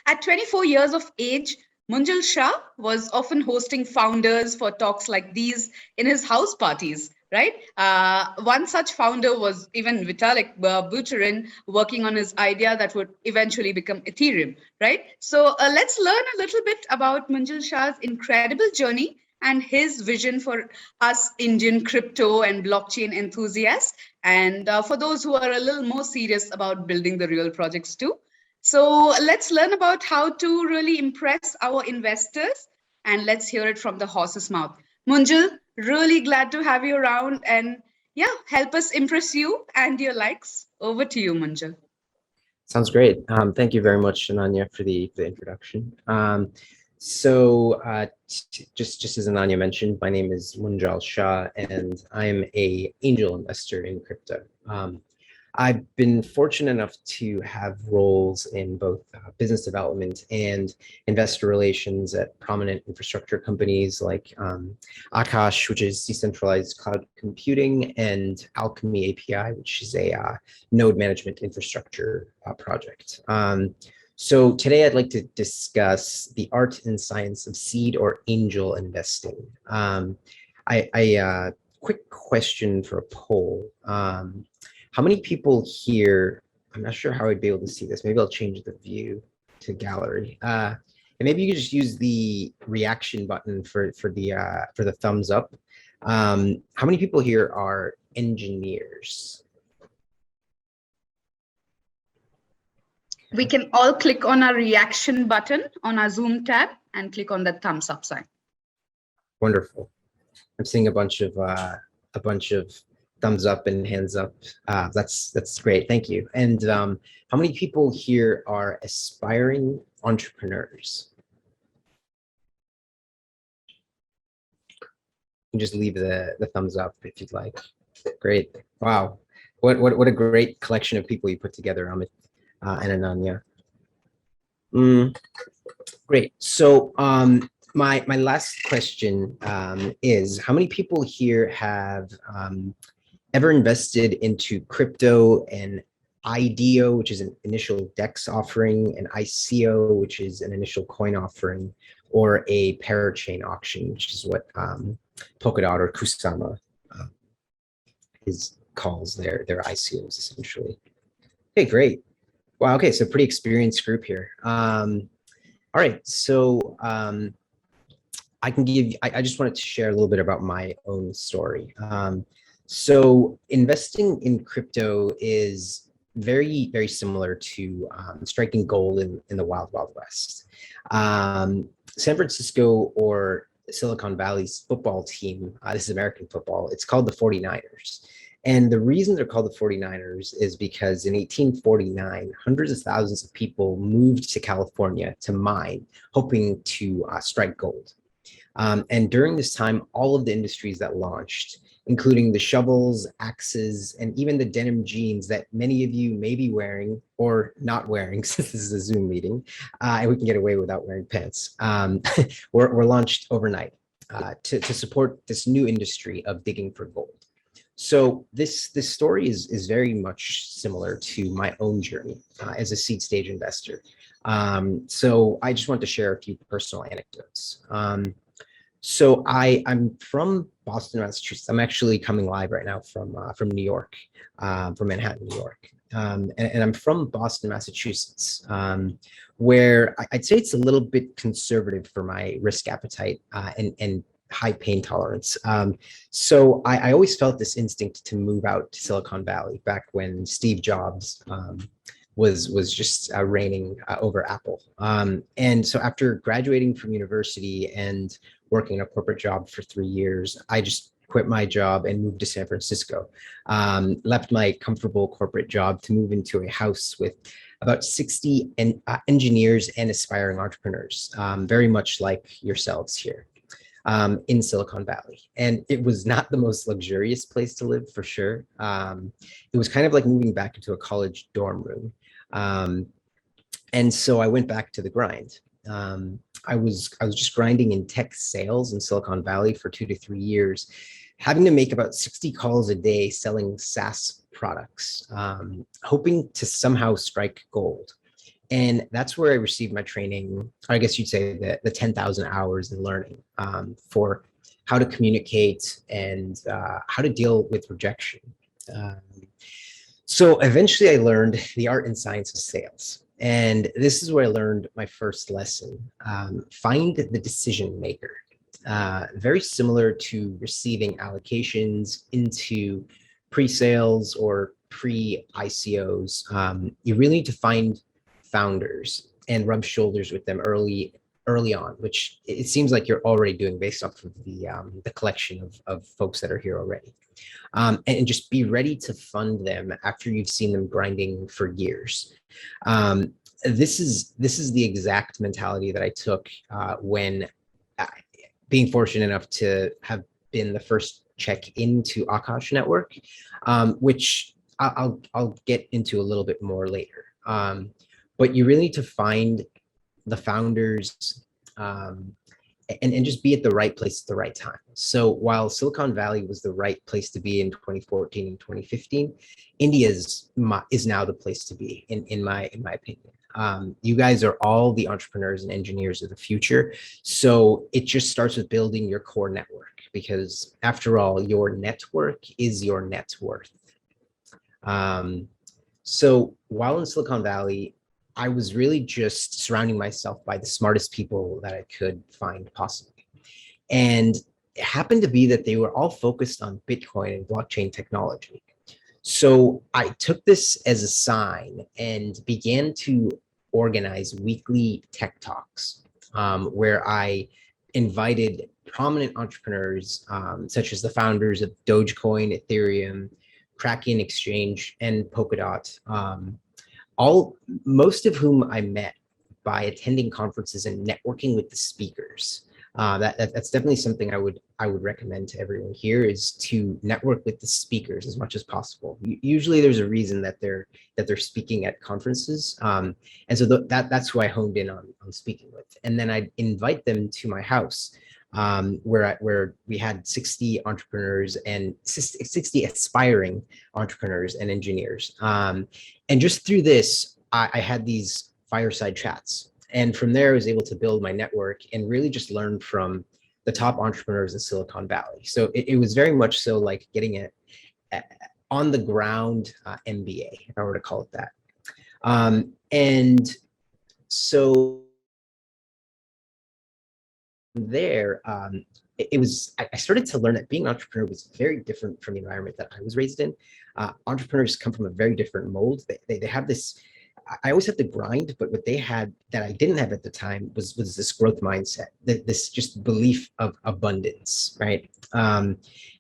At 24 years of age, Munjal Shah was often hosting founders for talks like these in his house parties, right? One such founder was even Vitalik Buterin, working on his idea that would eventually become Ethereum, right? So let's learn a little bit about Munjal Shah's incredible journey and his vision for us Indian crypto and blockchain enthusiasts, and for those who are a little more serious about building the real projects too. So let's learn about how to really impress our investors, and let's hear it from the horse's mouth. Munjal, really glad to have you around, and yeah, help us impress you and your likes. Over to you, Munjal. Sounds great. Thank you very much, Ananya, for the introduction. Just as Ananya mentioned, my name is Munjal Shah, and I'm an angel investor in crypto. I've been fortunate enough to have roles in both business development and investor relations at prominent infrastructure companies like Akash, which is decentralized cloud computing, and Alchemy API, which is a node management infrastructure project. So today I'd like to discuss the art and science of seed or angel investing. Quick question for a poll. How many people here, I'm not sure how I'd be able to see this. Maybe I'll change the view to gallery. And maybe you could just use the reaction button for the thumbs up. How many people here are engineers? We can all click on our reaction button on our Zoom tab and click on the thumbs up sign. Wonderful. I'm seeing a bunch of thumbs up and hands up. That's great. Thank you. And how many people here are aspiring entrepreneurs? You can just leave the thumbs up if you'd like. Great. Wow. What a great collection of people you put together, Amit and Ananya. Great. So my last question is, how many people here have ever invested into crypto and IDO, which is an initial DEX offering, an ICO, which is an initial coin offering, or a parachain auction, which is what Polkadot or Kusama calls their ICOs essentially. Okay, great. Wow. Okay, so pretty experienced group here. All right, so I just wanted to share a little bit about my own story. So investing in crypto is very, very similar to striking gold in the wild, wild west. San Francisco or Silicon Valley's football team, this is American football, it's called the 49ers. And the reason they're called the 49ers is because in 1849, hundreds of thousands of people moved to California to mine, hoping to strike gold. And during this time, all of the industries that launched, including the shovels, axes, and even the denim jeans that many of you may be wearing or not wearing, since this is a Zoom meeting, and we can get away without wearing pants, were launched overnight to support this new industry of digging for gold. So this story is very much similar to my own journey as a seed stage investor. So I just want to share a few personal anecdotes. So I'm from Boston, Massachusetts. I'm actually coming live right now from New York, from Manhattan, New York. And I'm from Boston, Massachusetts, where I'd say it's a little bit conservative for my risk appetite and high pain tolerance. So I always felt this instinct to move out to Silicon Valley back when Steve Jobs was just reigning over Apple. And so after graduating from university and working a corporate job for 3 years, I just quit my job and moved to San Francisco. Left my comfortable corporate job to move into a house with about 60 engineers and aspiring entrepreneurs, very much like yourselves here. In Silicon Valley. And it was not the most luxurious place to live, for sure. It was kind of like moving back into a college dorm room. And so I went back to the grind. I was just grinding in tech sales in Silicon Valley for 2 to 3 years, having to make about 60 calls a day selling SaaS products, hoping to somehow strike gold. And that's where I received my training, or I guess you'd say the 10,000 hours in learning for how to communicate and how to deal with rejection. Um, so eventually I learned the art and science of sales. And this is where I learned my first lesson. Find the decision maker. Very similar to receiving allocations into pre-sales or pre-ICOs. You really need to find founders and rub shoulders with them early on, which it seems like you're already doing based off of the collection of folks that are here already. And just be ready to fund them after you've seen them grinding for years. This is the exact mentality that I took when being fortunate enough to have been the first check into Akash Network, which I'll get into a little bit more later. But you really need to find the founders and just be at the right place at the right time. So while Silicon Valley was the right place to be in 2014 and 2015, India is now the place to be, in my opinion. You guys are all the entrepreneurs and engineers of the future. So it just starts with building your core network, because after all, your network is your net worth. So while in Silicon Valley, I was really just surrounding myself by the smartest people that I could find possibly. And it happened to be that they were all focused on Bitcoin and blockchain technology. So I took this as a sign and began to organize weekly tech talks where I invited prominent entrepreneurs, such as the founders of Dogecoin, Ethereum, Kraken Exchange, and Polkadot, most of whom I met by attending conferences and networking with the speakers. That's definitely something I would recommend to everyone here, is to network with the speakers as much as possible. Usually there's a reason that they're speaking at conferences, and so that's who I honed in on speaking with. And then I'd invite them to my house, where we had 60 entrepreneurs and 60 aspiring entrepreneurs and engineers. And just through this, I had these fireside chats. And from there, I was able to build my network and really just learn from the top entrepreneurs in Silicon Valley. So it was very much so like getting a on the ground MBA, if I were to call it that. And so there, I started to learn that being an entrepreneur was very different from the environment that I was raised in. Entrepreneurs come from a very different mold. They have this, I always had to grind, but what they had that I didn't have at the time was this growth mindset, this just belief of abundance, right?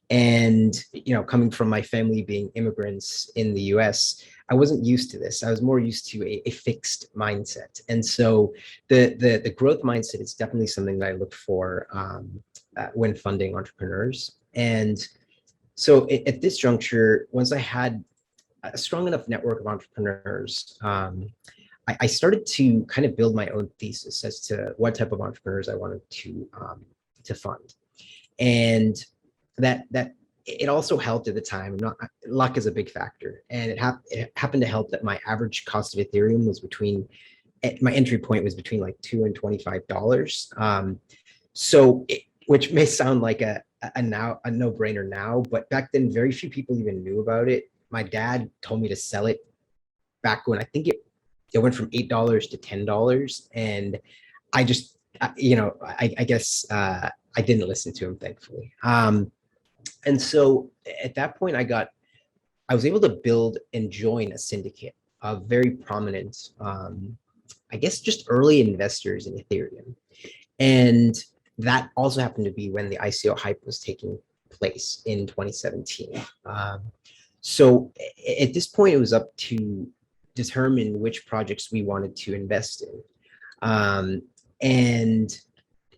And, coming from my family being immigrants in the US, I wasn't used to this. I was more used to a fixed mindset. And so the growth mindset is definitely something that I look for when funding entrepreneurs. And so at this juncture, once I had a strong enough network of entrepreneurs, I started to kind of build my own thesis as to what type of entrepreneurs I wanted to fund. And that it also helped at the time. Luck is a big factor, and it happened to help that my average cost of Ethereum was my entry point was between like $2 and $25. Which may sound like a no-brainer now, but back then very few people even knew about it. My dad told me to sell it back when I think it went from $8 to $10, and I just I guess I didn't listen to him, thankfully. And so at that point, I was able to build and join a syndicate of very prominent, I guess, just early investors in Ethereum. And that also happened to be when the ICO hype was taking place in 2017. So at this point, it was up to determine which projects we wanted to invest in. And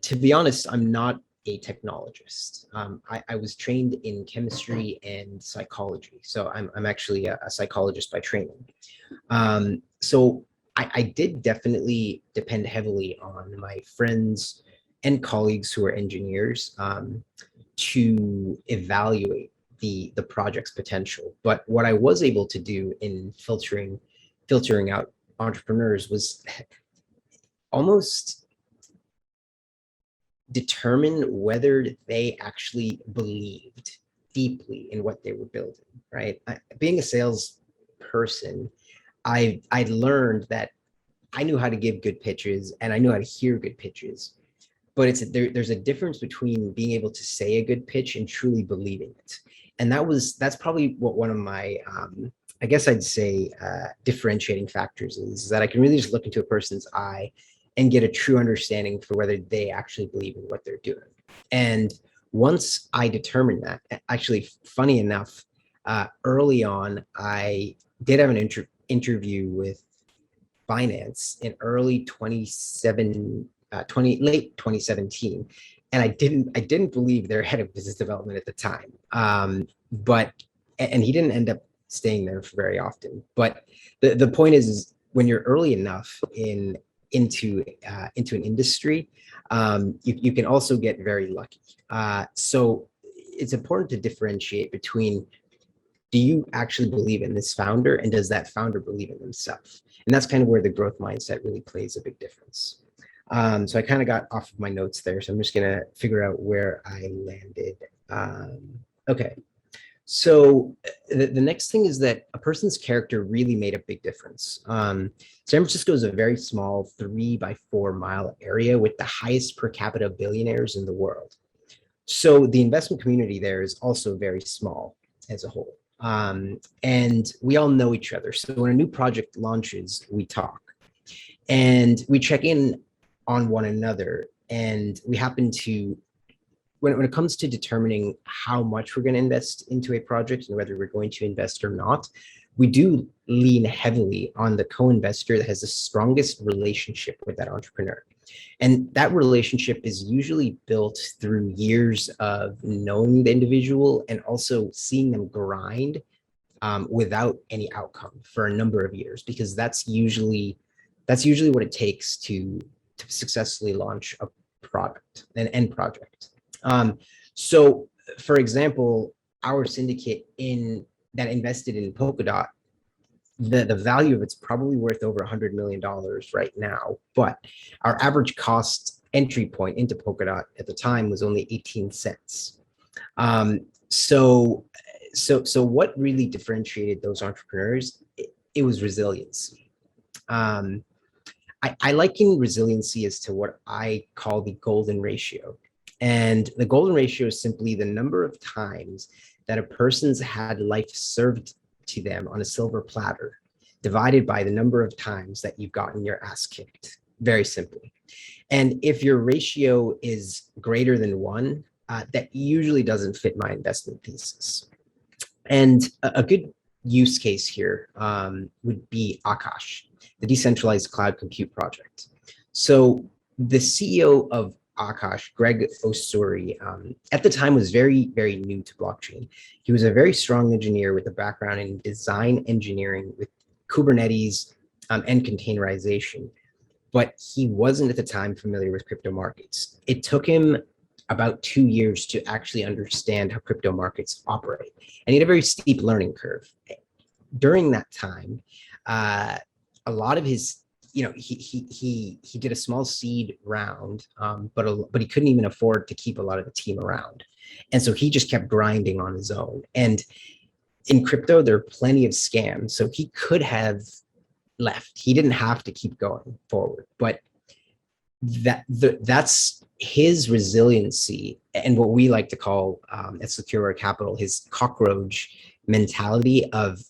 to be honest, I'm not a technologist. I was trained in chemistry and psychology. So I'm actually a psychologist by training. So I did definitely depend heavily on my friends and colleagues who are engineers to evaluate the project's potential. But what I was able to do in filtering out entrepreneurs was almost determine whether they actually believed deeply in what they were building, right? Being a sales person, I learned that I knew how to give good pitches and I knew how to hear good pitches, but there's a difference between being able to say a good pitch and truly believing it. And that's probably what one of my I guess I'd say differentiating factors is that I can really just look into a person's eye and get a true understanding for whether they actually believe in what they're doing. And once I determined that, actually, funny enough, early on, I did have an interview with Binance in early 2017, and I didn't believe their head of business development at the time. But he didn't end up staying there for very often. But the point is when you're early enough into an industry, you can also get very lucky. So it's important to differentiate between, do you actually believe in this founder, and does that founder believe in themselves? And that's kind of where the growth mindset really plays a big difference. So I kind of got off of my notes there, so I'm just gonna figure out where I landed. Okay, so the next thing is that a person's character really made a big difference. San Francisco is a very small 3-by-4 mile area with the highest per capita billionaires in the world. So the investment community there is also very small as a whole. And we all know each other. So when a new project launches, we talk and we check in on one another. And we happen to, when it comes to determining how much we're going to invest into a project and whether we're going to invest or not, we do lean heavily on the co-investor that has the strongest relationship with that entrepreneur. And that relationship is usually built through years of knowing the individual and also seeing them grind without any outcome for a number of years, because that's usually what it takes to successfully launch a product, an end project. So, for example, our syndicate that invested in Polkadot, the value of it's probably worth over $100 million right now, but our average cost entry point into Polkadot at the time was only 18 cents. So what really differentiated those entrepreneurs? It was resiliency. I liken resiliency as to what I call the golden ratio. And the golden ratio is simply the number of times that a person's had life served to them on a silver platter, divided by the number of times that you've gotten your ass kicked, very simply. And if your ratio is greater than 1, that usually doesn't fit my investment thesis. And a good use case here would be Akash, the decentralized cloud compute project. So the CEO of Akash, Greg Osuri, at the time was very, very new to blockchain. He was a very strong engineer with a background in design engineering with Kubernetes and containerization, but he wasn't at the time familiar with crypto markets. It took him about 2 years to actually understand how crypto markets operate, and he had a very steep learning curve. During that time, a lot of his he did a small seed round, but he couldn't even afford to keep a lot of the team around. And so he just kept grinding on his own. And in crypto, there are plenty of scams. So he could have left. He didn't have to keep going forward. But that's his resiliency and what we like to call at Secureware Capital, his cockroach mentality of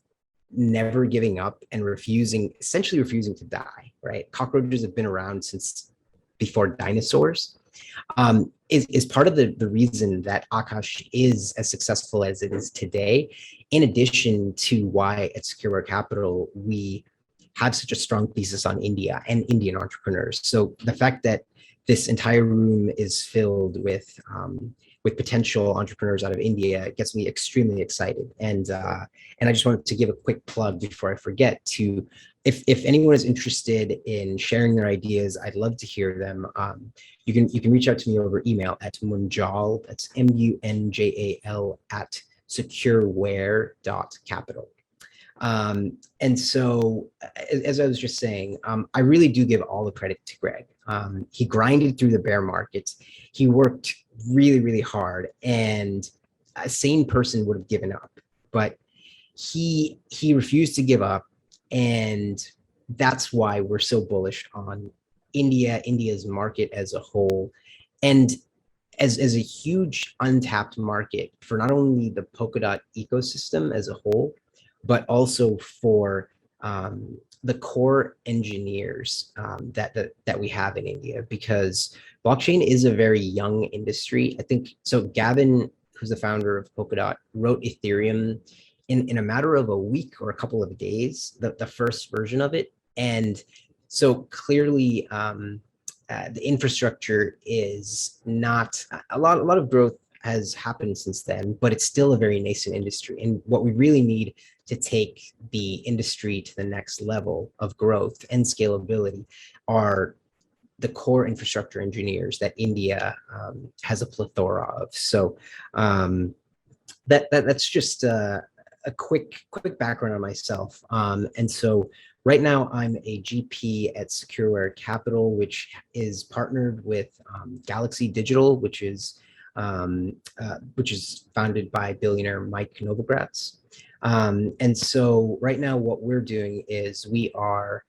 never giving up and essentially refusing to die, right? Cockroaches have been around since before dinosaurs, is part of the reason that Akash is as successful as it is today, in addition to why at Secureware Capital, we have such a strong thesis on India and Indian entrepreneurs. So the fact that this entire room is filled with potential entrepreneurs out of India gets me extremely excited. And I just wanted to give a quick plug before I forget to, if anyone is interested in sharing their ideas, I'd love to hear them. You can reach out to me over email at Munjal, that's Munjal Secureware.capital. And so, as I was just saying, I really do give all the credit to Greg. He grinded through the bear markets. He worked really, really hard, and a sane person would have given up, but he refused to give up, and that's why we're so bullish on India's market as a whole, and as a huge untapped market for not only the Polkadot ecosystem as a whole, but also for the core engineers that we have in India, because blockchain is a very young industry. I think so. Gavin, who's the founder of Polkadot, wrote Ethereum in a matter of a week or a couple of days, the first version of it. And so clearly, the infrastructure is not a lot of growth has happened since then, but it's still a very nascent industry. And what we really need to take the industry to the next level of growth and scalability are the core infrastructure engineers that India has a plethora of. So that's just a quick background on myself. And so right now I'm a GP at Secureware Capital, which is partnered with Galaxy Digital, which is founded by billionaire Mike Novogratz. And so right now what we're doing is we are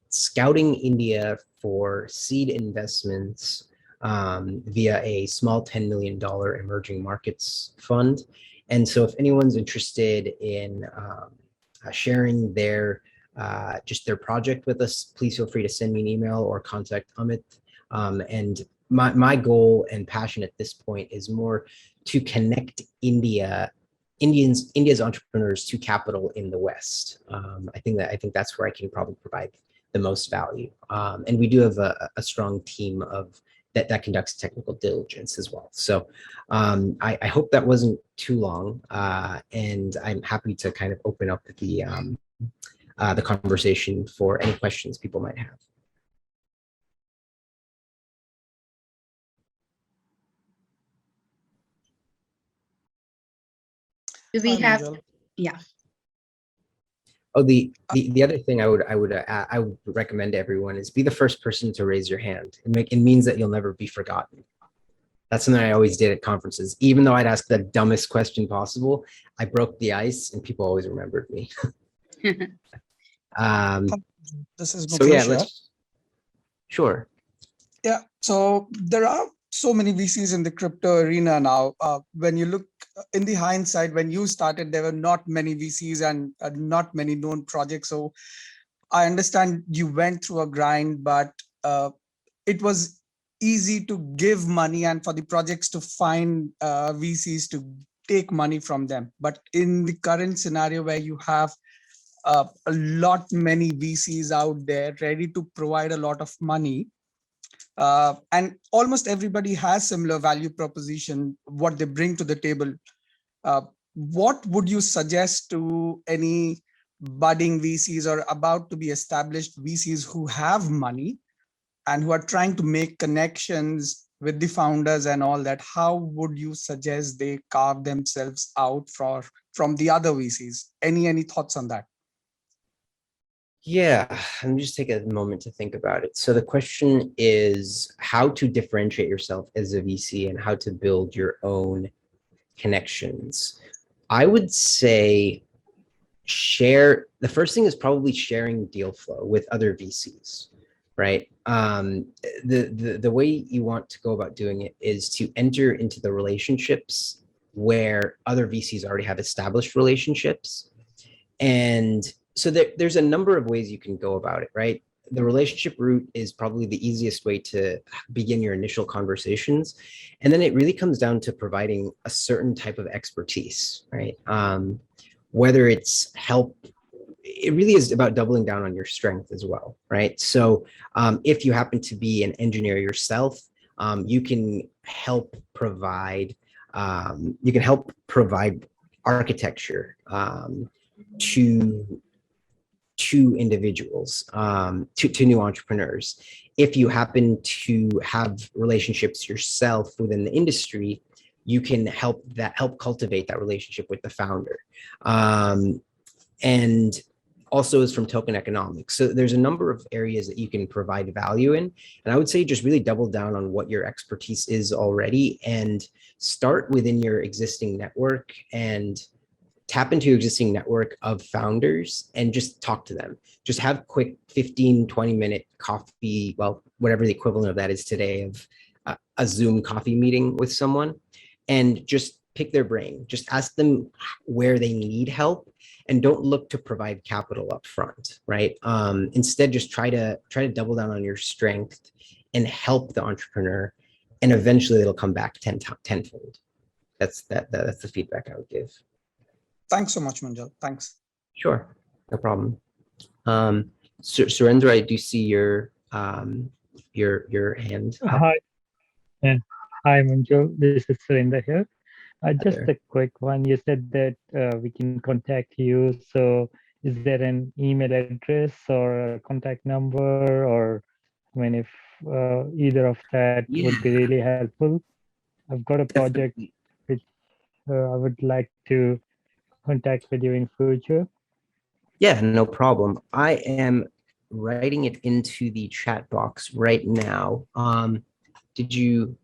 scouting India for seed investments via a small $10 million emerging markets fund. And so if anyone's interested in sharing their just their project with us, please feel free to send me an email or contact Amit. And my goal and passion at this point is more to connect India's entrepreneurs to capital in the West. I think that's where I can probably provide the most value. And we do have a strong team of that conducts technical diligence as well. So I hope that wasn't too long, and I'm happy to kind of open up the conversation for any questions people might have. Do we have? Munjal. Yeah. Oh, the other thing I would recommend to everyone is be the first person to raise your hand. It means that you'll never be forgotten. That's something I always did at conferences. Even though I'd ask the dumbest question possible, I broke the ice and people always remembered me. This is so yeah, Munjal Shah. Sure. Yeah, so there are so many VCs in the crypto arena now. When you look in the hindsight, when you started, there were not many VCs and not many known projects. So I understand you went through a grind, but it was easy to give money and for the projects to find VCs to take money from them. But in the current scenario where you have a lot many VCs out there ready to provide a lot of money, and almost everybody has similar value proposition, what they bring to the table. What would you suggest to any budding VCs or about to be established VCs who have money and who are trying to make connections with the founders and all that? How would you suggest they carve themselves out from the other VCs? Any thoughts on that? Yeah, let me just take a moment to think about it. So the question is how to differentiate yourself as a VC and how to build your own connections. I would say the first thing is probably sharing deal flow with other VCs, right? The way you want to go about doing it is to enter into the relationships where other VCs already have established relationships. And so there's a number of ways you can go about it, right? The relationship route is probably the easiest way to begin your initial conversations. And then it really comes down to providing a certain type of expertise, right? Whether it's help, it really is about doubling down on your strength as well, right? So if you happen to be an engineer yourself, you can help provide architecture to individuals, to new entrepreneurs. If you happen to have relationships yourself within the industry, you can help cultivate that relationship with the founder. And also is from token economics. So there's a number of areas that you can provide value in. And I would say just really double down on what your expertise is already and start within your existing network and tap into your existing network of founders and just talk to them. Just have quick 15, 20-minute coffee, well, whatever the equivalent of that is today, of a Zoom coffee meeting with someone, and just pick their brain. Just ask them where they need help and don't look to provide capital up front, right? Instead, just try to double down on your strength and help the entrepreneur, and eventually it'll come back tenfold. That's the feedback I would give. Thanks so much, Munjal. Thanks. Sure, no problem. Surendra, I do see your hand up. Hi, yeah. Hi, Munjal. This is Surendra here. Just there. a quick one. You said that we can contact you. So is there an email address or a contact number? Or I mean, if either of that would be really helpful. I've got a project Definitely. which I would like to contact with you in future. Yeah, no problem. I am writing it into the chat box right now. Did you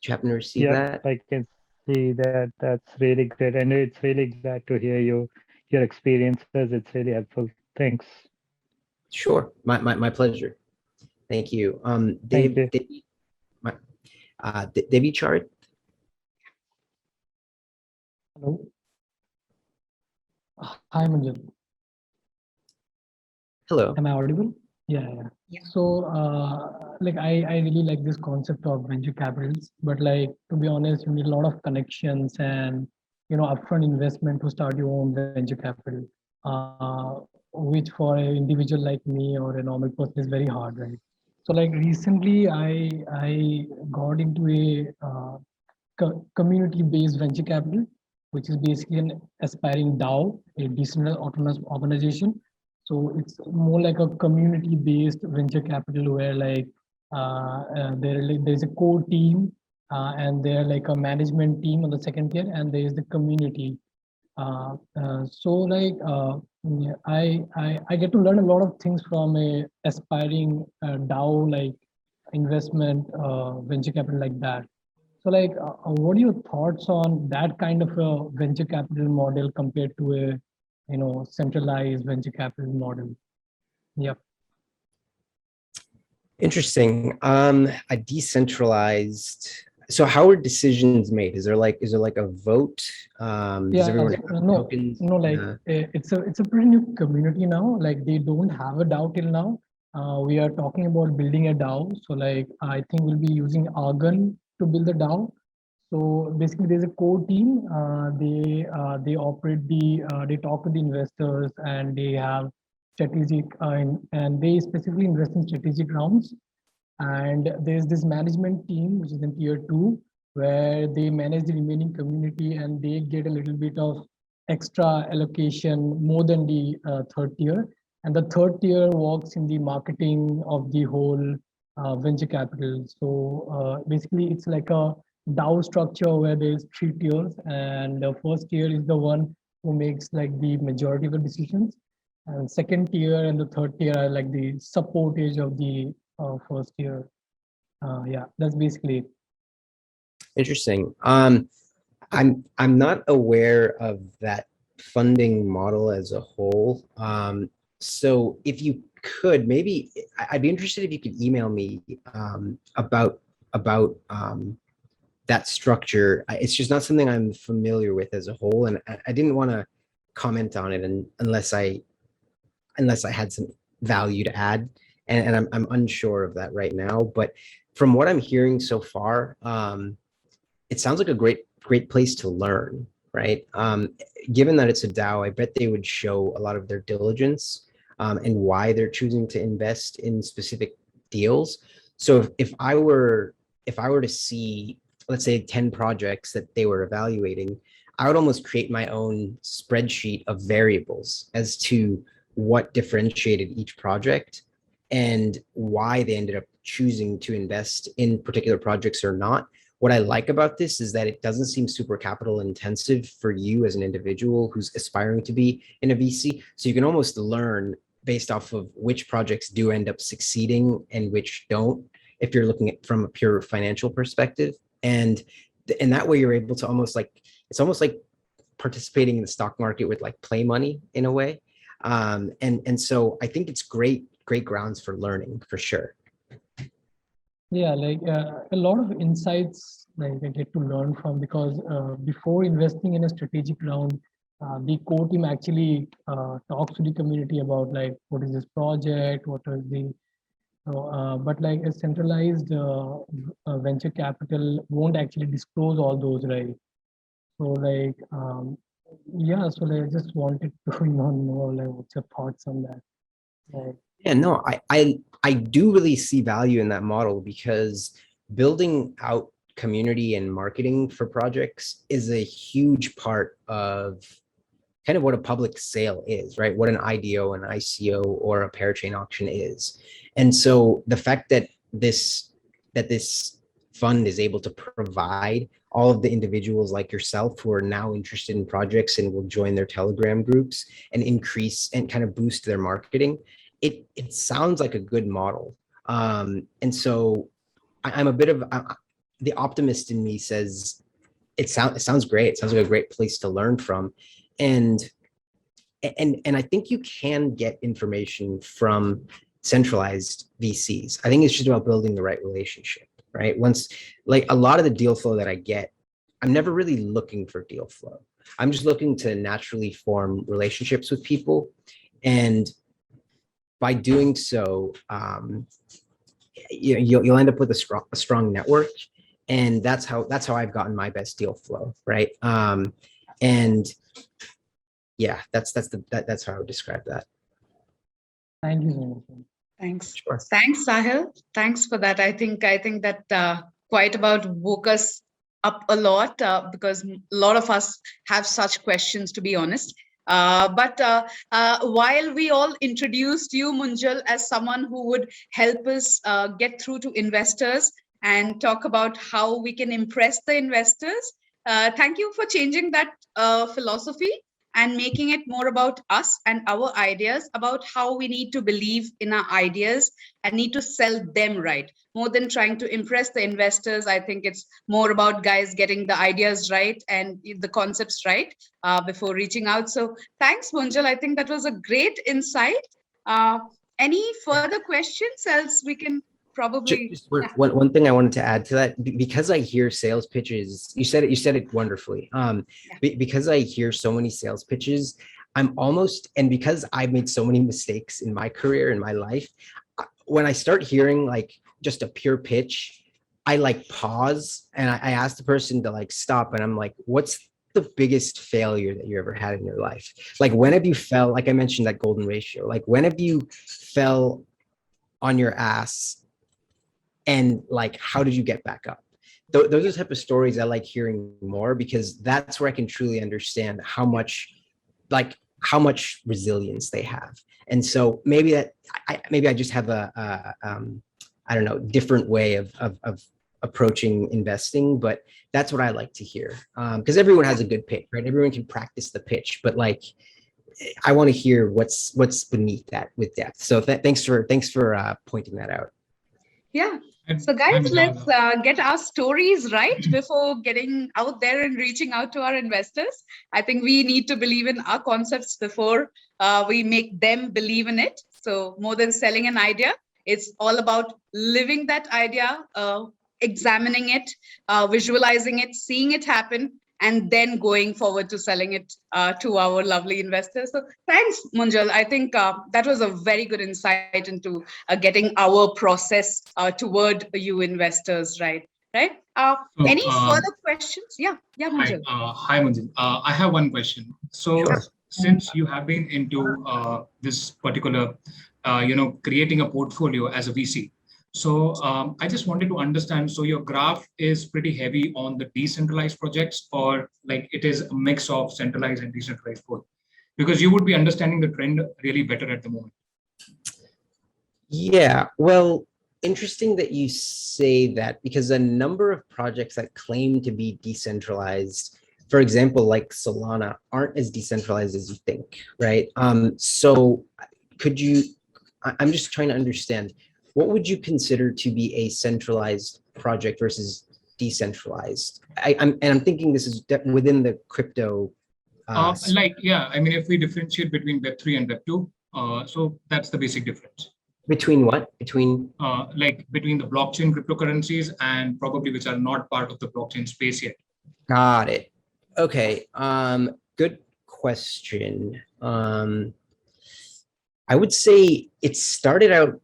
happen to receive Yeah, that? I can see that. That's really great. And it's really glad to hear your experiences. It's really helpful. Thanks. Sure, my pleasure. Thank you. Thank you. Devi Chart. Hello. Hi, Munjal. Hello. Am I audible? Yeah. Yeah. So, like, I really like this concept of venture capitals, but like, to be honest, you need a lot of connections and, upfront investment to start your own venture capital, which for an individual like me or a normal person is very hard, right? So, like, recently I got into a community-based venture capital, which is basically an aspiring DAO, a decentralized autonomous organization. So it's more like a community-based venture capital where like there's a core team and they're like a management team on the second tier, and there is the community. So like yeah, I get to learn a lot of things from a aspiring DAO like investment venture capital like that. So like, what are your thoughts on that kind of a venture capital model compared to a, centralized venture capital model? Yeah. Interesting. A decentralized. So how are decisions made? Is there like a vote? Does Yeah. everyone have No, tokens? no, like it's a pretty new community now. Like they don't have a DAO till now. We are talking about building a DAO. So like I think we'll be using Argon to build the DAO. So basically, there's a core team. They operate they talk to the investors and they have strategic and they specifically invest in strategic rounds. And there's this management team which is in tier two, where they manage the remaining community and they get a little bit of extra allocation more than the third tier. And the third tier works in the marketing of the whole venture capital. So basically, it's like a DAO structure where there's three tiers, and the first tier is the one who makes like the majority of the decisions, and second tier and the third tier are like the supportage of the first tier. Yeah, that's basically it. Interesting. I'm not aware of that funding model as a whole. So if you could, maybe I'd be interested if you could email me about that structure. It's just not something I'm familiar with as a whole, and I didn't want to comment on it unless I had some value to add, and I'm unsure of that right now. But from what I'm hearing so far, it sounds like a great place to learn, right? Given that it's a DAO, I bet they would show a lot of their diligence and why they're choosing to invest in specific deals. So if I were to see, let's say, 10 projects that they were evaluating, I would almost create my own spreadsheet of variables as to what differentiated each project and why they ended up choosing to invest in particular projects or not, what I like about this is that it doesn't seem super capital intensive for you as an individual who's aspiring to be in a VC. So you can almost learn based off of which projects do end up succeeding and which don't, if you're looking at from a pure financial perspective. And in that way, you're able to it's almost like participating in the stock market with like play money in a way. And so I think it's great grounds for learning for sure. Yeah, like a lot of insights like I get to learn from, because before investing in a strategic round, the core team actually talks to the community about like what is this project, what is the but like a centralized venture capital won't actually disclose all those, right? So like yeah, so like, I just wanted to know like what's your thoughts on that? Like, Yeah, no, I do really see value in that model because building out community and marketing for projects is a huge part of kind of what a public sale is, right? What an IDO, an ICO, or a parachain auction is. And so the fact that this fund is able to provide all of the individuals like yourself who are now interested in projects and will join their Telegram groups and increase and kind of boost their marketing, it sounds like a good model. And so I'm a bit of the optimist in me says it sounds great. It sounds like a great place to learn from. And I think you can get information from centralized VCs. I think it's just about building the right relationship, right? Once, like a lot of the deal flow that I get, I'm never really looking for deal flow. I'm just looking to naturally form relationships with people. And by doing so, you'll end up with a strong network. And that's how I've gotten my best deal flow, right? And yeah, that's how I would describe that. thank you so much. Thanks. Sure. Thanks, Sahil. Thanks for that. I think that quite about woke us up a lot because a lot of us have such questions, to be honest. But while we all introduced you, Munjal, as someone who would help us get through to investors and talk about how we can impress the investors, thank you for changing that philosophy and making it more about us and our ideas, about how we need to believe in our ideas and need to sell them right. More than trying to impress the investors, I think it's more about guys getting the ideas right and the concepts right before reaching out. So thanks, Munjal. I think that was a great insight. Any further questions? Else we can probably. Just one thing I wanted to add to that, because I hear sales pitches, you said it wonderfully. Because I hear so many sales pitches, and because I've made so many mistakes in my career, in my life, when I start hearing like just a pure pitch, I like pause and I ask the person to like stop, and I'm like, what's the biggest failure that you ever had in your life? Like, when have you fell, like I mentioned that golden ratio, like when have you fell on your ass? And like, how did you get back up? Those are the type of stories I like hearing more, because that's where I can truly understand how much resilience they have. And so maybe I just have a I don't know, different way of approaching investing, but that's what I like to hear. Because everyone has a good pitch, right? Everyone can practice the pitch, but like, I want to hear what's beneath that with depth. So thanks for pointing that out. Yeah. So guys, let's get our stories right before getting out there and reaching out to our investors. I think we need to believe in our concepts before we make them believe in it. So more than selling an idea, it's all about living that idea, examining it, visualizing it, seeing it happen, and then going forward to selling it to our lovely investors. So thanks, Munjal. I think that was a very good insight into getting our process toward you investors, right? Any further questions? Yeah, Munjal. Hi, Munjal. I have one question. So Sure. Since you have been into this particular, creating a portfolio as a VC, so I just wanted to understand, so your graph is pretty heavy on the decentralized projects, or like it is a mix of centralized and decentralized both? Because you would be understanding the trend really better at the moment. Yeah, well, interesting that you say that, because a number of projects that claim to be decentralized, for example, like Solana, aren't as decentralized as you think, right? So could you, I'm just trying to understand, what would you consider to be a centralized project versus decentralized? I'm thinking this is within the crypto. Yeah, I mean, if we differentiate between Web3 and Web2, so that's the basic difference. Between what? Between between the blockchain cryptocurrencies and probably which are not part of the blockchain space yet. Got it. Okay. Good question. I would say it started out.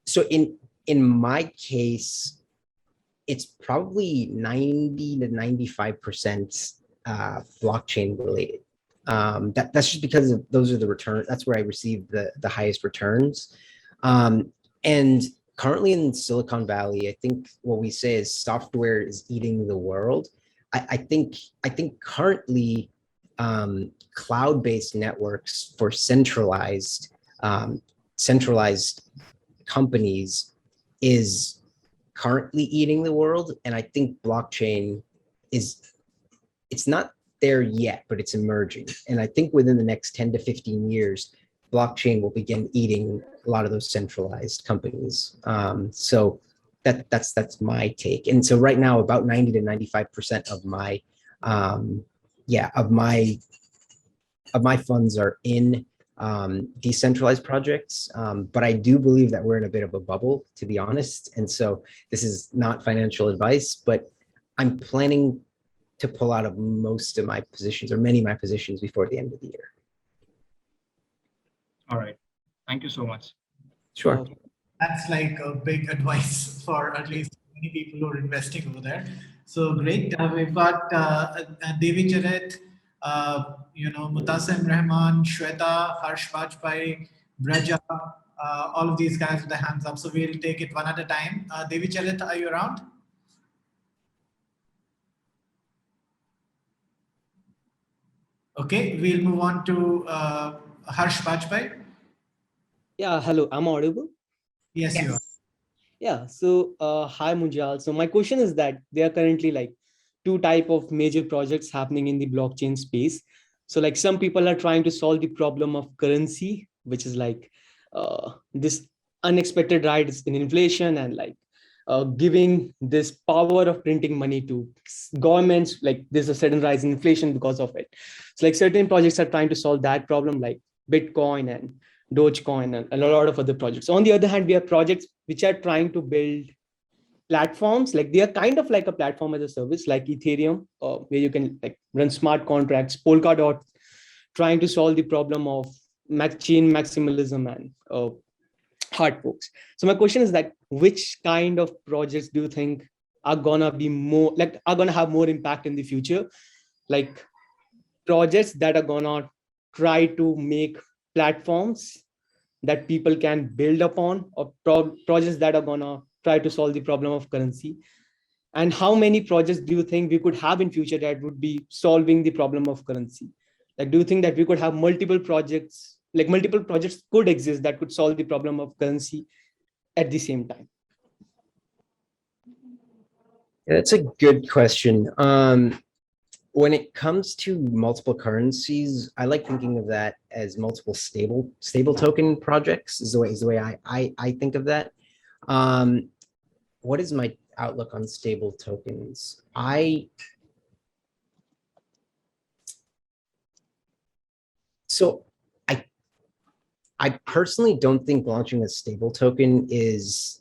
So in my case, it's probably 90 to 95% blockchain related. That's just because those are the returns. That's where I received the highest returns. And currently in Silicon Valley, I think what we say is software is eating the world. I think currently cloud-based networks for centralized companies is currently eating the world, and I think blockchain it's not there yet, but it's emerging. And I think within the next 10 to 15 years, blockchain will begin eating a lot of those centralized companies. So that's my take. And so right now, about 90 to 95% of my funds are in decentralized projects. But I do believe that we're in a bit of a bubble, to be honest. And so this is not financial advice, but I'm planning to pull out of most of my positions, or many of my positions, before the end of the year. All right. Thank you so much. Sure. That's like a big advice for at least many people who are investing over there. So great. We've got Devi Charit, Mutasim Rahman, Shweta, Harsh Bajpai, Braja, all of these guys with their hands up. So we'll take it one at a time. Devi Charit, are you around? Okay, we'll move on to Harsh Bajpai. Yeah, hello, I'm audible? Yes, you are. Yeah, so hi Munjal. So my question is that there are currently like two type of major projects happening in the blockchain space. So like some people are trying to solve the problem of currency, which is like this unexpected rise in inflation, and like giving this power of printing money to governments. Like there's a sudden rise in inflation because of it. So like certain projects are trying to solve that problem, like Bitcoin and Dogecoin and a lot of other projects. On the other hand, we have projects which are trying to build platforms, like they are kind of like a platform as a service, like Ethereum, where you can like run smart contracts. Polkadot, trying to solve the problem of chain maximalism and hard forks. So my question is that which kind of projects do you think are gonna be more like are gonna have more impact in the future? Like projects that are gonna try to make platforms that people can build upon, or projects that are gonna try to solve the problem of currency? And how many projects do you think we could have in future that would be solving the problem of currency? Like, do you think that we could have multiple projects, like multiple projects could exist that could solve the problem of currency at the same time? That's a good question. When it comes to multiple currencies, I like thinking of that as multiple stable token projects is the way I think of that. What is my outlook on stable tokens? I personally don't think launching a stable token is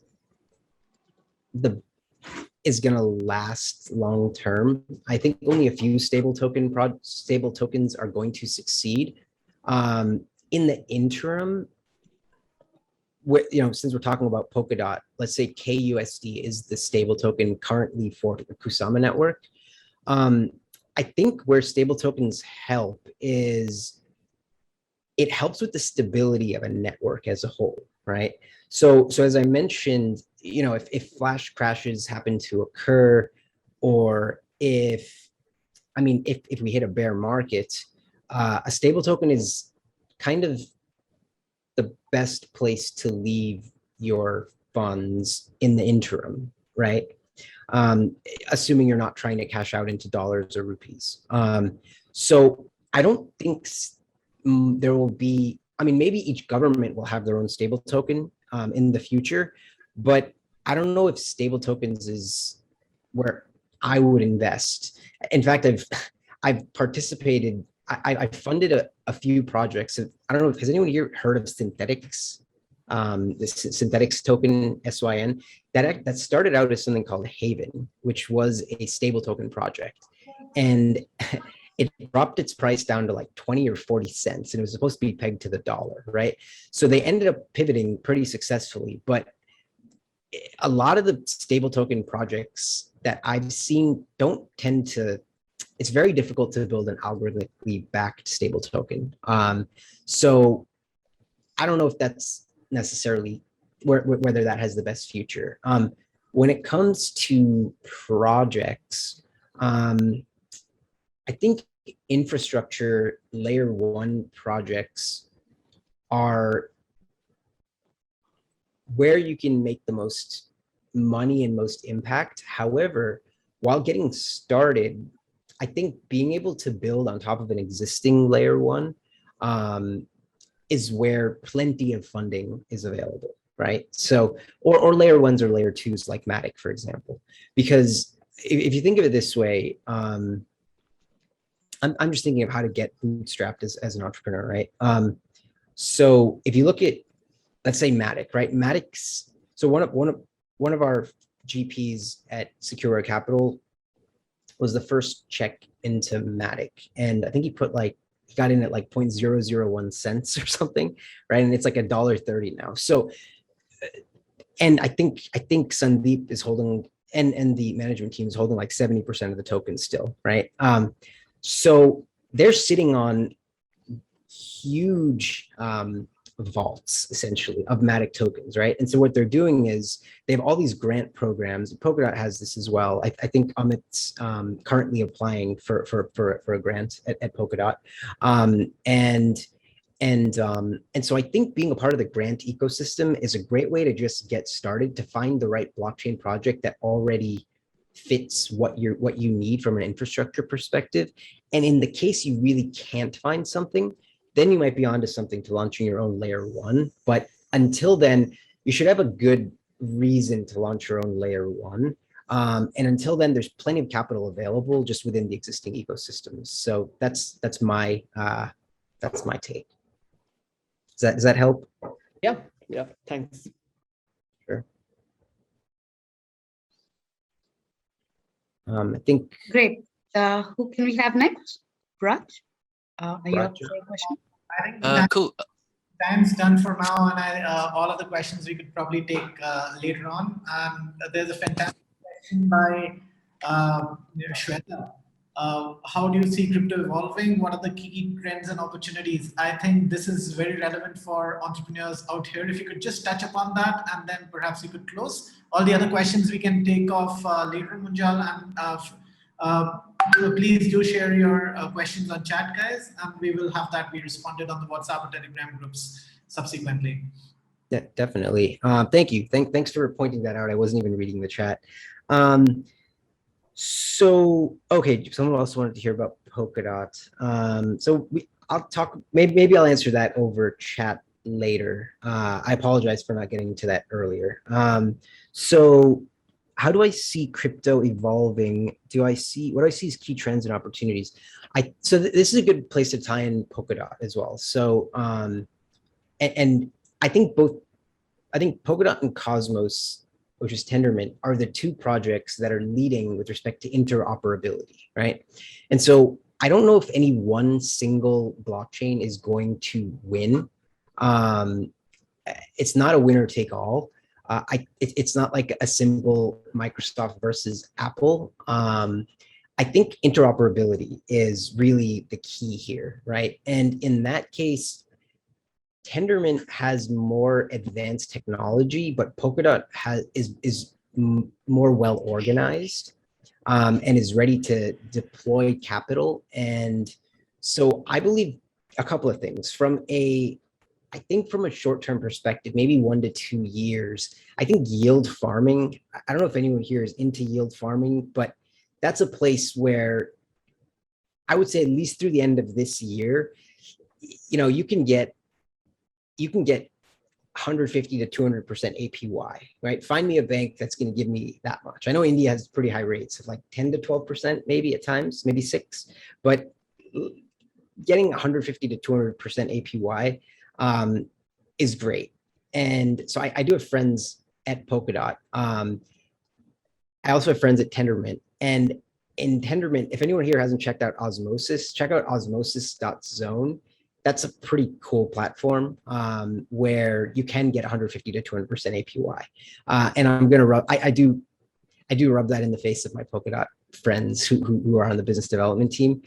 going to last long term. I think only a few stable tokens are going to succeed. In the interim, since we're talking about Polkadot, let's say KUSD is the stable token currently for the Kusama network. I think where stable tokens help is it helps with the stability of a network as a whole, right? So as I mentioned, if flash crashes happen to occur, or if we hit a bear market, a stable token is kind of the best place to leave your funds in the interim, right? Assuming you're not trying to cash out into dollars or rupees. So I don't think there will be, I mean, maybe each government will have their own stable token in the future, but I don't know if stable tokens is where I would invest. In fact, I've participated, I funded a few projects. I don't know, has anyone here heard of Synthetics? This Synthetics token, SYN, that started out as something called Haven, which was a stable token project. And it dropped its price down to like 20 or 40 cents, and it was supposed to be pegged to the dollar, right? So they ended up pivoting pretty successfully, but a lot of the stable token projects that I've seen don't tend to, it's very difficult to build an algorithmically backed stable token. So I don't know if that's necessarily whether that has the best future. When it comes to projects, I think infrastructure layer 1 projects are where you can make the most money and most impact. However, while getting started, I think being able to build on top of an existing layer 1 is where plenty of funding is available, right? So, or layer 1s or layer 2s like Matic, for example, because if you think of it this way, I'm just thinking of how to get bootstrapped as an entrepreneur, right? So if you look at, let's say Matic, right? Matic's, so one of our GPs at Secureware Capital was the first check into Matic, and I think he got in at like 0.001 cents or something, right? And it's like $1.30 now. So, and I think Sandeep is holding, and the management team is holding like 70% of the tokens still, right? So they're sitting on huge vaults, essentially, of Matic tokens, right? And so what they're doing is they have all these grant programs. Polkadot has this as well. I think Amit's currently applying for a grant at Polkadot. And so I think being a part of the grant ecosystem is a great way to just get started, to find the right blockchain project that already fits what you need from an infrastructure perspective. And in the case you really can't find something, then you might be onto something to launching your own layer 1. But until then, you should have a good reason to launch your own layer 1. And until then, there's plenty of capital available just within the existing ecosystems. So that's my take. Does that help? Yeah, thanks. Sure. I think. Great. Who can we have next? Raj? Are you up for a question? I think Cool. time's done for now, and all of the questions we could probably take later on. There's a fantastic question by Shweta. How do you see crypto evolving? What are the key trends and opportunities? I think this is very relevant for entrepreneurs out here. If you could just touch upon that, and then perhaps we could close. All the other questions we can take off later, Munjal, and please do share your questions on chat, guys, and we will have that be responded on the WhatsApp and Telegram groups subsequently. Yeah, definitely. Thank you. Thanks for pointing that out. I wasn't even reading the chat. So, okay, someone else wanted to hear about Polkadot. So I'll talk, maybe I'll answer that over chat later. I apologize for not getting to that earlier. So how do I see crypto evolving? What do I see as key trends and opportunities? So this is a good place to tie in Polkadot as well. So, and I think Polkadot and Cosmos, which is Tendermint, are the two projects that are leading with respect to interoperability, right? And so I don't know if any one single blockchain is going to win. It's not a winner take all. It's not like a simple Microsoft versus Apple. I think interoperability is really the key here, right? And in that case, Tendermint has more advanced technology, but Polkadot is more well organized and is ready to deploy capital. And so I believe a couple of things. From a I think from a short-term perspective, maybe 1 to 2 years, I think yield farming, I don't know if anyone here is into yield farming, but that's a place where I would say at least through the end of this year, you can get 150 to 200% APY, right? Find me a bank that's going to give me that much. I know India has pretty high rates of like 10 to 12%, maybe at times, maybe 6, but getting 150 to 200% APY is great. And so I do have friends at Polkadot. I also have friends at Tendermint. And in Tendermint, if anyone here hasn't checked out Osmosis, check out osmosis.zone. That's a pretty cool platform where you can get 150 to 200% APY. And I'm going to rub, I do rub that in the face of my Polkadot friends who are on the business development team.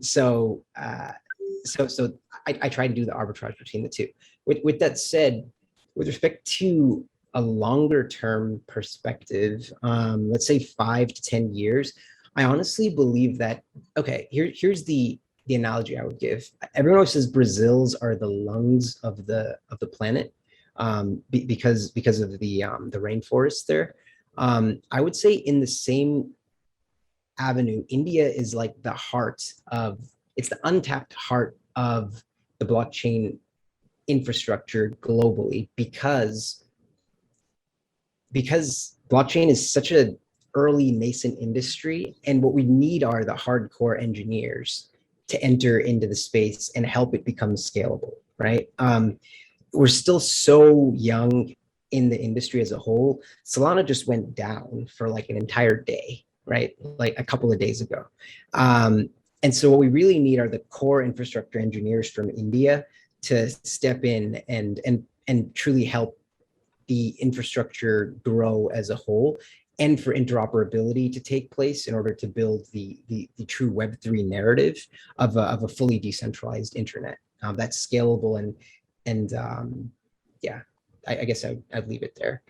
So I try to do the arbitrage between the two. With that said, with respect to a longer term perspective, let's say 5 to 10 years, I honestly believe that, okay, here's the analogy I would give. Everyone always says Brazils are the lungs of the planet because of the rainforest there. I would say in the same avenue, India is like the heart of, it's the untapped heart of the blockchain infrastructure globally because blockchain is such an early nascent industry, and what we need are the hardcore engineers to enter into the space and help it become scalable, right? We're still so young in the industry as a whole. Solana just went down for like an entire day, right? Like a couple of days ago. And so what we really need are the core infrastructure engineers from India to step in and truly help the infrastructure grow as a whole, and for interoperability to take place in order to build the true Web3 narrative of a fully decentralized internet that's scalable and yeah, I guess I'd leave it there.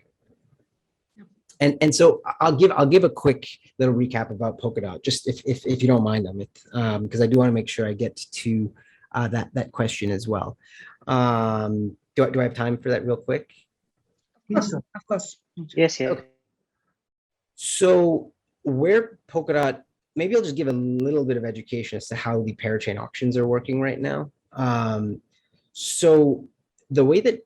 And so I'll give a quick little recap about Polkadot, just if you don't mind, Amit, because I do want to make sure I get to that question as well. Do I have time for that real quick? Of course. Yes, yes. Okay. So where Polkadot, maybe I'll just give a little bit of education as to how the parachain auctions are working right now. So the way that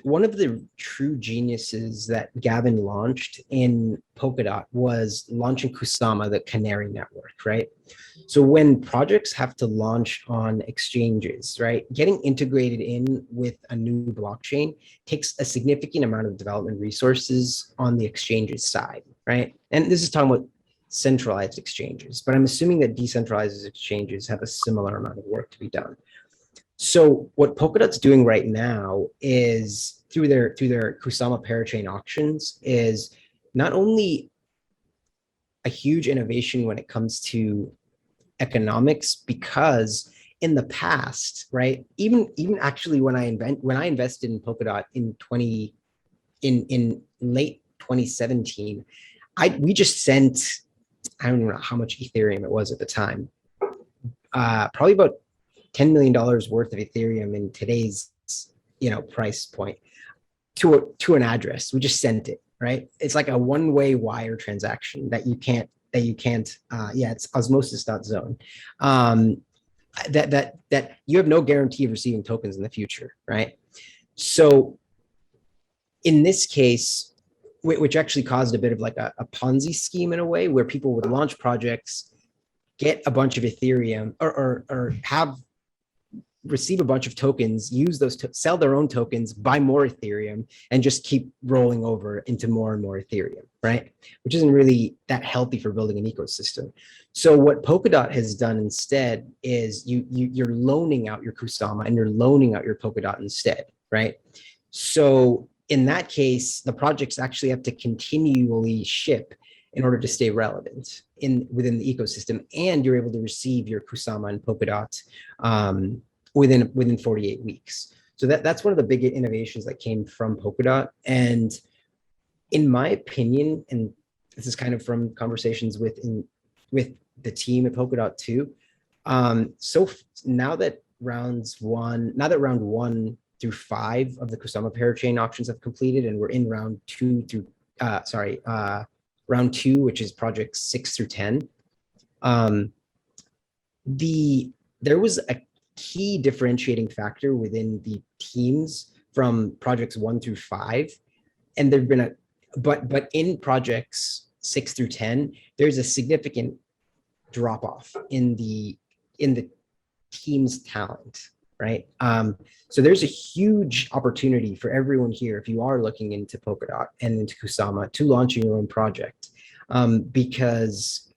one of the true geniuses that Gavin launched in Polkadot was launching Kusama, the Canary network, right? So when projects have to launch on exchanges, right, getting integrated in with a new blockchain takes a significant amount of development resources on the exchanges side, right? And this is talking about centralized exchanges, but I'm assuming that decentralized exchanges have a similar amount of work to be done. So what Polkadot's doing right now is through their Kusama parachain auctions is not only a huge innovation when it comes to economics, because in the past, right, even actually when I invested in Polkadot in late 2017, we just sent, I don't know how much Ethereum it was at the time, probably about $10 million worth of Ethereum in today's, price point to an address. We just sent it, right? It's like a one-way wire transaction that you can't, it's osmosis.zone. That you have no guarantee of receiving tokens in the future, right? So in this case, which actually caused a bit of like a Ponzi scheme in a way, where people would launch projects, get a bunch of Ethereum or receive a bunch of tokens, use those to sell their own tokens, buy more Ethereum, and just keep rolling over into more and more Ethereum, right? Which isn't really that healthy for building an ecosystem. So what Polkadot has done instead is you're loaning out your Kusama and you're loaning out your Polkadot instead, right? So in that case, the projects actually have to continually ship in order to stay relevant within the ecosystem, and you're able to receive your Kusama and Polkadot within 48 weeks. So that's one of the big innovations that came from Polkadot. And in my opinion, and this is kind of from conversations with the team at Polkadot too, so now that now that round 1 through 5 of the Kusama parachain auctions have completed, and we're in round 2 through, round 2, which is projects 6 through 10. There was a key differentiating factor within the teams from projects 1 through 5, and there've been but in projects 6 through 10, there's a significant drop off in the team's talent, right? So there's a huge opportunity for everyone here, if you are looking into Polkadot and into Kusama, to launch your own project, because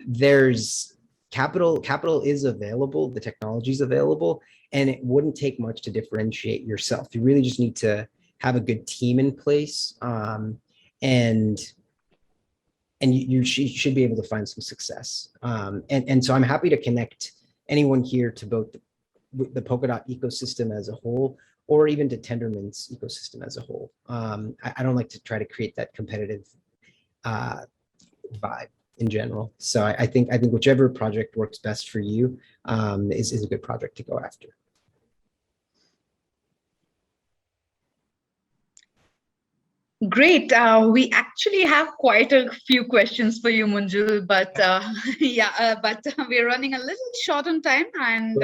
there's capital is available, the technology is available, and it wouldn't take much to differentiate yourself. You really just need to have a good team in place, and you should be able to find some success. And so I'm happy to connect anyone here to both the Polkadot ecosystem as a whole, or even to Tendermint's ecosystem as a whole. I don't like to try to create that competitive vibe in general. So I think whichever project works best for you is a good project to go after. Great. We actually have quite a few questions for you, Munjal, but but we're running a little short on time, and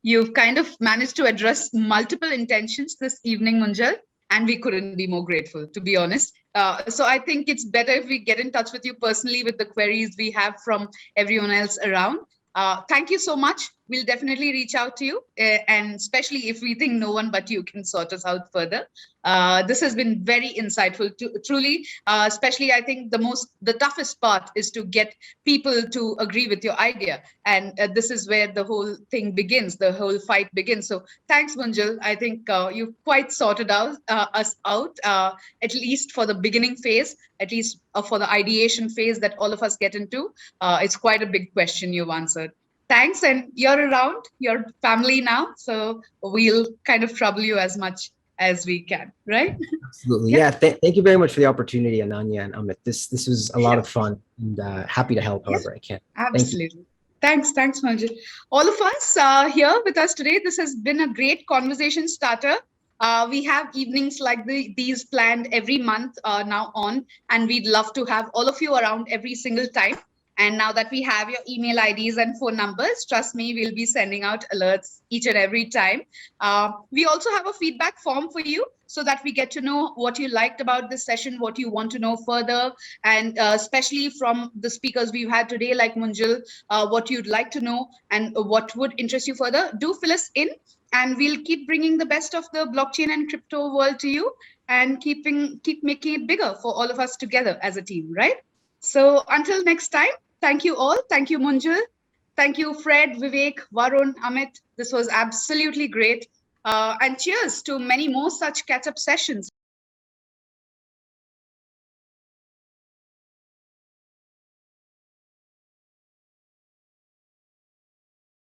you've kind of managed to address multiple intentions this evening, Munjal, and we couldn't be more grateful, to be honest. So I think it's better if we get in touch with you personally with the queries we have from everyone else around. Thank you so much. We'll definitely reach out to you, and especially if we think no one but you can sort us out further. This has been very insightful, truly. Especially, I think the toughest part is to get people to agree with your idea, and this is where the whole thing begins, the whole fight begins. So, thanks, Munjal. I think you've quite sorted out us out, at least for the beginning phase, at least for the ideation phase that all of us get into. It's quite a big question you've answered. Thanks, and you're around, your family now, so we'll kind of trouble you as much as we can, right? Absolutely. Yeah. Thank you very much for the opportunity, Ananya and Amit. This was a lot of fun, and happy to help however I can. Absolutely. Thanks, Manjit. All of us here with us today, this has been a great conversation starter. We have evenings like these planned every month now on, and we'd love to have all of you around every single time. And now that we have your email IDs and phone numbers, trust me, we'll be sending out alerts each and every time. We also have a feedback form for you so that we get to know what you liked about this session, what you want to know further, and especially from the speakers we've had today, like Munjal, what you'd like to know and what would interest you further. Do fill us in, and we'll keep bringing the best of the blockchain and crypto world to you, and keep making it bigger for all of us together as a team, right? So until next time, thank you all. Thank you, Munjal. Thank you, Fred, Vivek, Varun, Amit. This was absolutely great. And cheers to many more such catch-up sessions.